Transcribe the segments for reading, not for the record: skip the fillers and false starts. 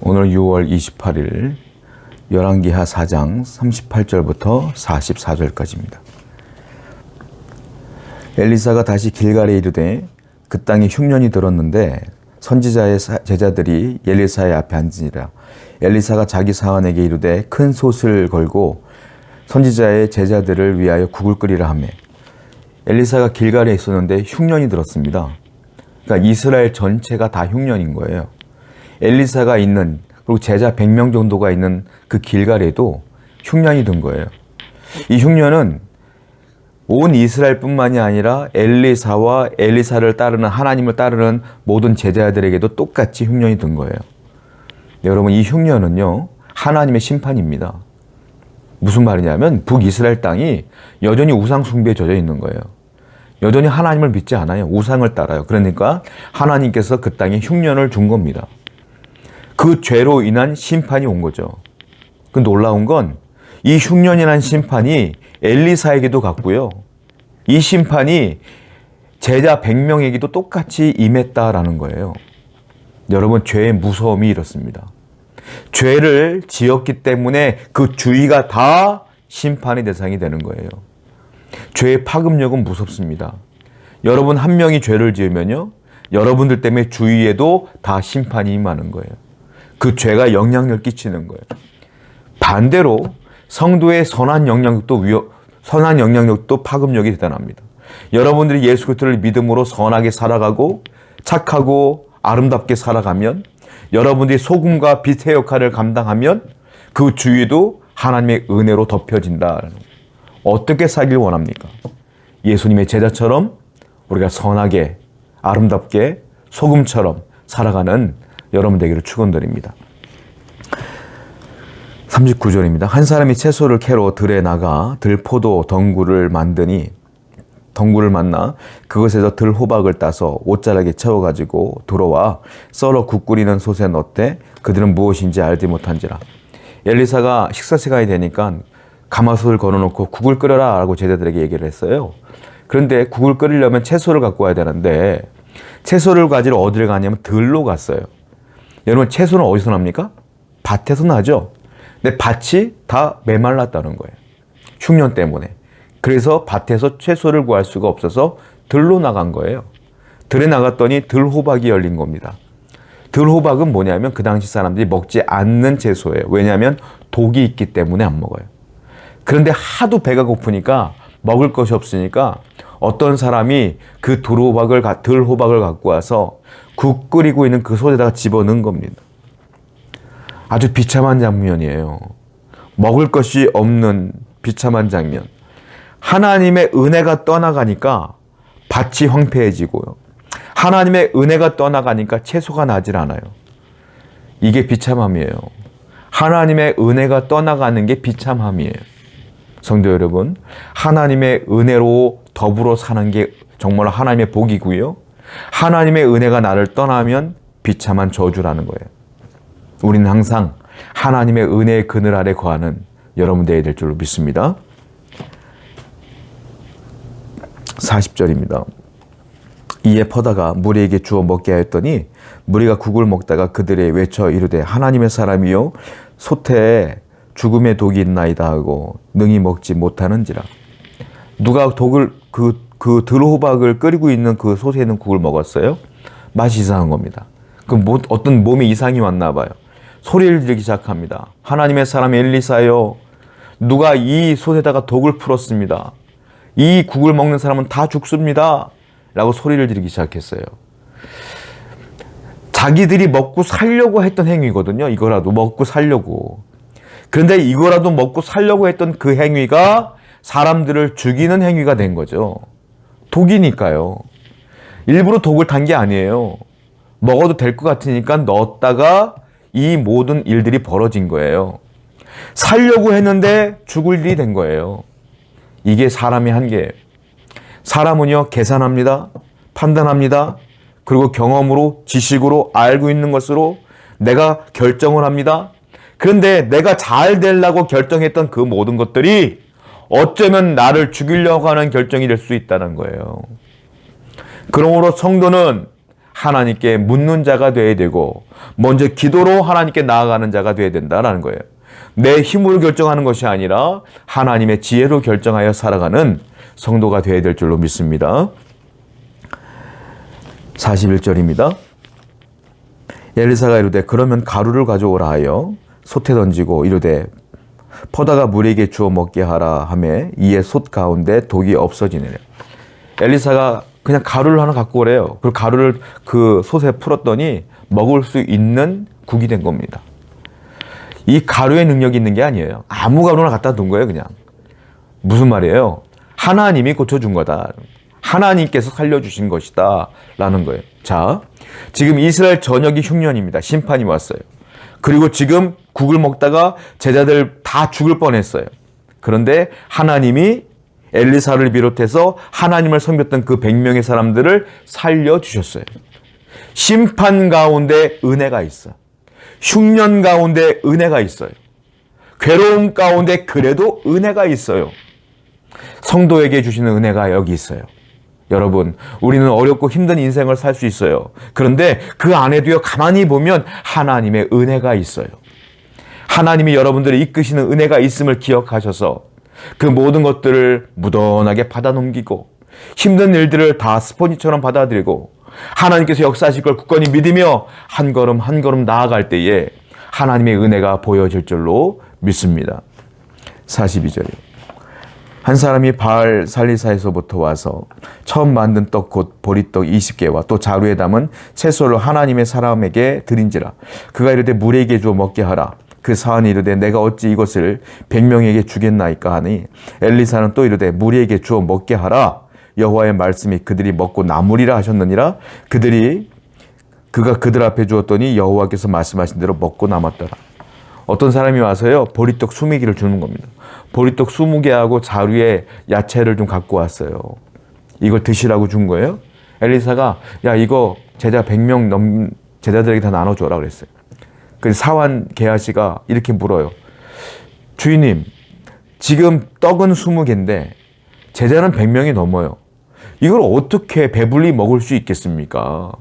오늘 6월 28일 열왕기하 4장 38절부터 44절까지입니다. 엘리사가 다시 길갈에 이르되 그 땅에 흉년이 들었는데 선지자의 제자들이 엘리사의 앞에 앉으니라. 엘리사가 자기 사환에게 이르되 큰 솥을 걸고 선지자의 제자들을 위하여 국을 끓이라 하매 엘리사가 길갈에 있었는데 흉년이 들었습니다. 그러니까 이스라엘 전체가 다 흉년인 거예요. 엘리사가 있는, 그리고 제자 100명 정도가 있는 그 길갈에도 흉년이 든 거예요. 이 흉년은 온 이스라엘뿐만이 아니라 엘리사와 엘리사를 따르는, 하나님을 따르는 모든 제자들에게도 똑같이 흉년이 든 거예요. 여러분, 이 흉년은요, 하나님의 심판입니다. 무슨 말이냐면 북이스라엘 땅이 여전히 우상 숭배에 젖어 있는 거예요. 여전히 하나님을 믿지 않아요. 우상을 따라요. 그러니까 하나님께서 그 땅에 흉년을 준 겁니다. 그 죄로 인한 심판이 온 거죠. 그 놀라운 건 이 흉년이라는 심판이 엘리사에게도 갔고요. 이 심판이 제자 100명에게도 똑같이 임했다라는 거예요. 여러분, 죄의 무서움이 이렇습니다. 죄를 지었기 때문에 그 주위가 다 심판의 대상이 되는 거예요. 죄의 파급력은 무섭습니다. 여러분 한 명이 죄를 지으면요, 여러분들 때문에 주위에도 다 심판이 임하는 거예요. 그 죄가 영향력을 끼치는 거예요. 반대로 성도의 선한 영향력도 파급력이 대단합니다. 여러분들이 예수 그리스도를 믿음으로 선하게 살아가고 착하고 아름답게 살아가면, 여러분들이 소금과 빛의 역할을 감당하면 그 주위도 하나님의 은혜로 덮여진다. 어떻게 살길 원합니까? 예수님의 제자처럼 우리가 선하게 아름답게 소금처럼 살아가는 여러분 되기를 축원드립니다. 39절입니다. 한 사람이 채소를 캐러 들에 나가 들포도 덩굴을 만나 그것에서 들호박을 따서 옷자락에 채워가지고 들어와 썰어 국 끓이는 솥에 넣되 그들은 무엇인지 알지 못한지라. 엘리사가 식사 시간이 되니까 가마솥을 걸어놓고 국을 끓여라 라고 제자들에게 얘기를 했어요. 그런데 국을 끓이려면 채소를 갖고 와야 되는데 채소를 가지러 어디를 가냐면 들로 갔어요. 여러분, 채소는 어디서 납니까? 밭에서 나죠. 근데 밭이 다 메말랐다는 거예요. 흉년 때문에. 그래서 밭에서 채소를 구할 수가 없어서 들로 나간 거예요. 들에 나갔더니 들호박이 열린 겁니다. 들호박은 뭐냐면 그 당시 사람들이 먹지 않는 채소예요. 왜냐하면 독이 있기 때문에 안 먹어요. 그런데 하도 배가 고프니까 먹을 것이 없으니까 어떤 사람이 그 들호박을 갖고 와서 국 끓이고 있는 그 솥에다가 집어넣은 겁니다. 아주 비참한 장면이에요. 먹을 것이 없는 비참한 장면. 하나님의 은혜가 떠나가니까 밭이 황폐해지고요. 하나님의 은혜가 떠나가니까 채소가 나질 않아요. 이게 비참함이에요. 하나님의 은혜가 떠나가는 게 비참함이에요. 성도 여러분, 하나님의 은혜로 더불어 사는 게 정말 하나님의 복이고요. 하나님의 은혜가 나를 떠나면 비참한 저주라는 거예요. 우리는 항상 하나님의 은혜의 그늘 아래 거하는 여러분 되어야 될 줄로 믿습니다. 40절입니다. 이에 퍼다가 무리에게 주어 먹게 하였더니 무리가 국을 먹다가 그들에 외쳐 이르되 하나님의 사람이요 솥에 죽음의 독이 있나이다 하고 능히 먹지 못하는지라. 누가 그 들호박을 끓이고 있는 그 솥에 있는 국을 먹었어요? 맛이 이상한 겁니다. 어떤 몸에 이상이 왔나 봐요. 소리를 지르기 시작합니다. 하나님의 사람 엘리사요, 누가 이 솥에다가 독을 풀었습니다. 이 국을 먹는 사람은 다 죽습니다. 라고 소리를 지르기 시작했어요. 자기들이 먹고 살려고 했던 행위거든요. 이거라도 먹고 살려고. 그런데 이거라도 먹고 살려고 했던 그 행위가 사람들을 죽이는 행위가 된 거죠. 독이니까요. 일부러 독을 탄 게 아니에요. 먹어도 될 것 같으니까 넣었다가 이 모든 일들이 벌어진 거예요. 살려고 했는데 죽을 일이 된 거예요. 이게 사람의 한계예요. 사람은요, 계산합니다. 판단합니다. 그리고 경험으로, 지식으로, 알고 있는 것으로 내가 결정을 합니다. 그런데 내가 잘 되려고 결정했던 그 모든 것들이 어쩌면 나를 죽이려고 하는 결정이 될 수 있다는 거예요. 그러므로 성도는 하나님께 묻는 자가 되어야 되고 먼저 기도로 하나님께 나아가는 자가 되어야 된다라는 거예요. 내 힘으로 결정하는 것이 아니라 하나님의 지혜로 결정하여 살아가는 성도가 되어야 될 줄로 믿습니다. 41절입니다. 엘리사가 이르되 그러면 가루를 가져오라 하여 솥에 던지고 이르되 퍼다가 물에게 주어 먹게 하라 하매 이에 솥 가운데 독이 없어지니라. 엘리사가 그냥 가루를 하나 갖고 오래요. 그 가루를 그 솥에 풀었더니 먹을 수 있는 국이 된 겁니다. 이 가루의 능력이 있는 게 아니에요. 아무 가루나 갖다 둔 거예요, 그냥. 무슨 말이에요? 하나님이 고쳐준 거다. 하나님께서 살려주신 것이다. 라는 거예요. 자, 지금 이스라엘 전역이 흉년입니다. 심판이 왔어요. 그리고 지금 국을 먹다가 제자들 다 죽을 뻔했어요. 그런데 하나님이 엘리사를 비롯해서 하나님을 섬겼던 그 100명의 사람들을 살려주셨어요. 심판 가운데 은혜가 있어. 흉년 가운데 은혜가 있어요. 괴로움 가운데 그래도 은혜가 있어요. 성도에게 주시는 은혜가 여기 있어요. 여러분, 우리는 어렵고 힘든 인생을 살 수 있어요. 그런데 그 안에도요, 가만히 보면 하나님의 은혜가 있어요. 하나님이 여러분들을 이끄시는 은혜가 있음을 기억하셔서 그 모든 것들을 무던하게 받아 넘기고 힘든 일들을 다 스포니처럼 받아들이고 하나님께서 역사하실 걸 굳건히 믿으며 한 걸음 한 걸음 나아갈 때에 하나님의 은혜가 보여질 줄로 믿습니다. 42절이에요. 한 사람이 바알 살리사에서부터 와서 처음 만든 떡 곧 보리떡 20개와 또 자루에 담은 채소를 하나님의 사람에게 드린지라. 그가 이르되 무리에게 주어 먹게 하라. 그 사환이 이르되 내가 어찌 이것을 100명에게 주겠나이까 하니 엘리사는 또 이르되 무리에게 주어 먹게 하라. 여호와의 말씀이 그들이 먹고 남으리라 하셨느니라. 그가 그들 앞에 주었더니 여호와께서 말씀하신 대로 먹고 남았더라. 어떤 사람이 와서요, 보리떡 20개를 주는 겁니다. 보리떡 20개하고 자루에 야채를 좀 갖고 왔어요. 이걸 드시라고 준 거예요. 엘리사가 야, 이거 제자 100명 넘는 제자들에게 다 나눠줘라 그랬어요. 그래서 사환 게하시가 이렇게 물어요. 주인님, 지금 떡은 20개인데 제자는 100명이 넘어요. 이걸 어떻게 배불리 먹을 수 있겠습니까?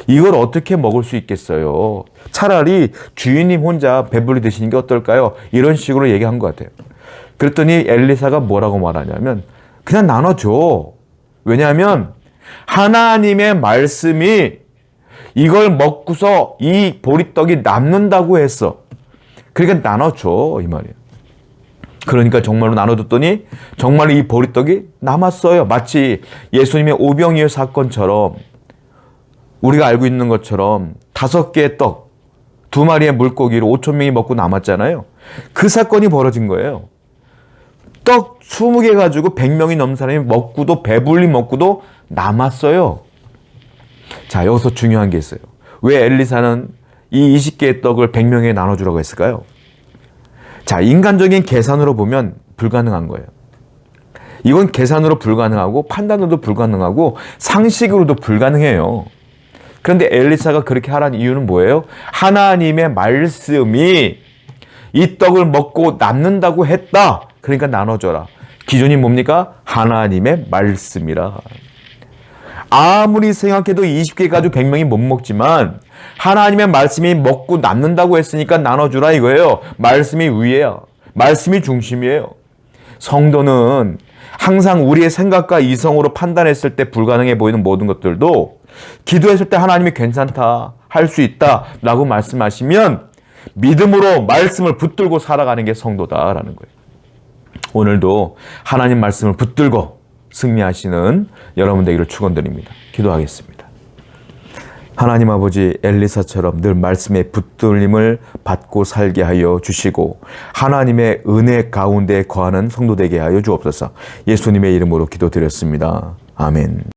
이걸 어떻게 먹을 수 있겠어요? 차라리 주인님 혼자 배불리 드시는 게 어떨까요? 이런 식으로 얘기한 것 같아요. 그랬더니 엘리사가 뭐라고 말하냐면 그냥 나눠줘. 왜냐하면 하나님의 말씀이 이걸 먹고서 이 보리떡이 남는다고 했어. 그러니까 나눠줘, 이 말이에요. 그러니까 정말로 나눠줬더니 정말로 이 보리떡이 남았어요. 마치 예수님의 오병이어 사건처럼 우리가 알고 있는 것처럼 5개의 떡, 2마리의 물고기로 5,000명이 먹고 남았잖아요. 그 사건이 벌어진 거예요. 떡 20개 가지고 100명이 넘는 사람이 먹고도 배불리 먹고도 남았어요. 자, 여기서 중요한 게 있어요. 왜 엘리사는 이 20개의 떡을 100명에 나눠주라고 했을까요? 자, 인간적인 계산으로 보면 불가능한 거예요. 이건 계산으로 불가능하고 판단으로도 불가능하고 상식으로도 불가능해요. 그런데 엘리사가 그렇게 하라는 이유는 뭐예요? 하나님의 말씀이 이 떡을 먹고 남는다고 했다. 그러니까 나눠줘라. 기준이 뭡니까? 하나님의 말씀이라. 아무리 생각해도 20개 가지고 100명이 못 먹지만 하나님의 말씀이 먹고 남는다고 했으니까 나눠주라 이거예요. 말씀이 위에요. 말씀이 중심이에요. 성도는 항상 우리의 생각과 이성으로 판단했을 때 불가능해 보이는 모든 것들도 기도했을 때 하나님이 괜찮다, 할 수 있다 라고 말씀하시면 믿음으로 말씀을 붙들고 살아가는 게 성도다라는 거예요. 오늘도 하나님 말씀을 붙들고 승리하시는 여러분 되기를 축원드립니다. 기도하겠습니다. 하나님 아버지, 엘리사처럼 늘 말씀의 붙들림을 받고 살게 하여 주시고 하나님의 은혜 가운데 거하는 성도 되게 하여 주옵소서. 예수님의 이름으로 기도드렸습니다. 아멘.